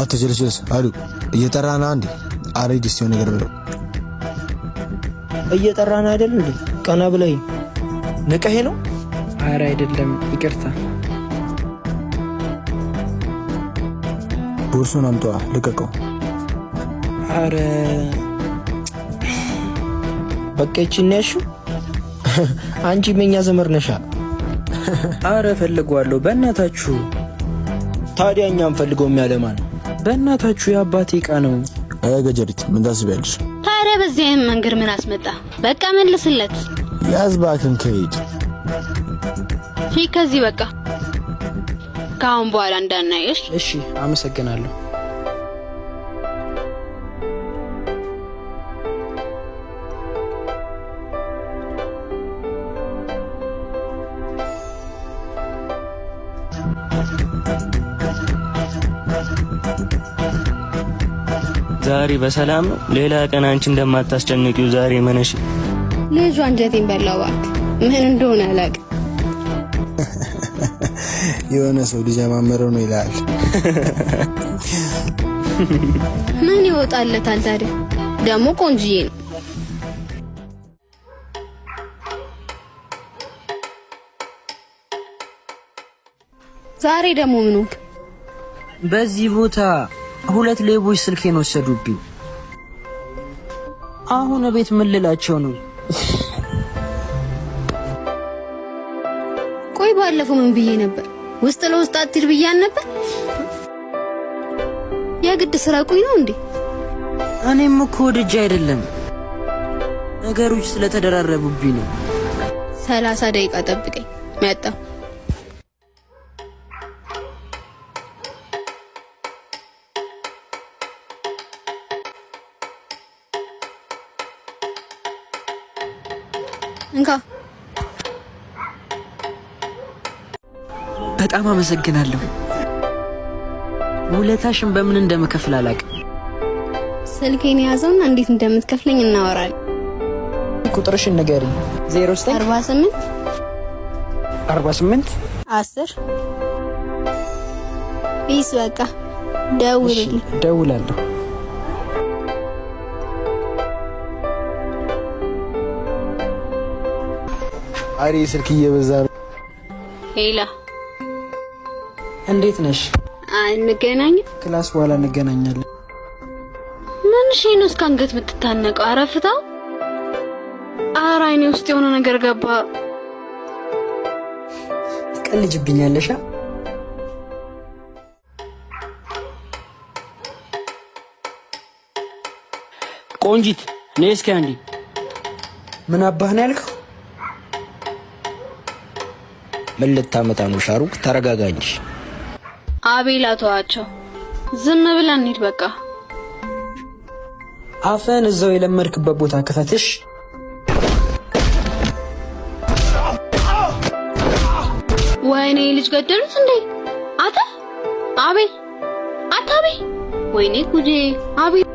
አትጀልስ አሉ እየጠራና አንዴ አሬ ዲስ የሆነ ነገር ብለው እየጠራና አይደል እንዴ? ቀና ብለይ ነቀሄ ነው። አረ አይደለም ይቅርታ። ቦርሱን አምጣ ልቀቀው። አረ በቃ እቺነሽ አንቺ መኛ ዘመር ነሻ። አረ ፈልጓለሁ በእናታችሁ። ታዲያ እኛም ፈልገው የሚያለማ ነው። በእናታችሁ የአባቴ ዕቃ ነው። ገጀሪት ምን ታስቢያለሽ? ታዲያ በዚህ መንገድ ምን አስመጣ? በቃ መልስለት። ያዝባክን ከሄድ ከዚህ በቃ ካሁን በኋላ እንዳናየሽ። እሺ አመሰግናለሁ። ዛሬ በሰላም ነው? ሌላ ቀን አንቺ እንደማታስጨንቂው ዛሬ መነሽ። ልጁ አንጀቴን በላው እባክህ። ምን እንደሆነ አላውቅም። የሆነ ሰው ልጅ ያማመረው ነው ይላል። ምን ይወጣለታል ታዲያ? ደግሞ ቆንጅዬ ነው። ዛሬ ደግሞ ምን ሆንክ? በዚህ ቦታ 2 ሌቦች ስልኬን ወሰዱብኝ። አሁን ቤት ምን ልላቸው ነው? ቆይ ባለፈው ምን ብዬ ነበር? ውስጥ ለውስጥ አትር ብያን ነበር። የግድ ስራቁኝ ነው እንዴ? እኔም እኮ ወድጄ አይደለም፣ ነገሮች ስለተደራረቡብኝ ነው። 30 ደቂቃ ጠብቀኝ መጣሁ። እንካ በጣም አመሰግናለሁ። ውለታሽን በምን እንደምከፍል አላውቅም። ስልኬን ያዘውና እንዴት እንደምትከፍለኝ እናወራለን። ቁጥርሽን ንገሪኝ። 0948 48 10 ቢስ በቃ ደውልልኝ። ደውላለሁ። አሪ ስልክ እየበዛ ነው። ሄላ እንዴት ነሽ? እንገናኝ። ክላስ በኋላ እንገናኛለን። ምን እሺ ነው እስከ አንገት የምትታነቀው? አረፍታው ኧረ አይኔ ውስጥ የሆነ ነገር ገባ። ትቀልጅብኛለሽ? ቆንጂት ነይ እስኪ አንዴ። ምን አባህ ነው ያልከው? ምን ልታመጣ ነው ሻሩክ? ተረጋጋኝ። አቤላ ተዋቸው፣ ዝም ብለን እንሂድ በቃ። አፈን እዛው የለመድክበት ቦታ ክፈትሽ። ወይኔ ልጅ ገደሉት እንዴ? አታ አቤል፣ አታቤ፣ ወይኔ ጉዴ! አቤል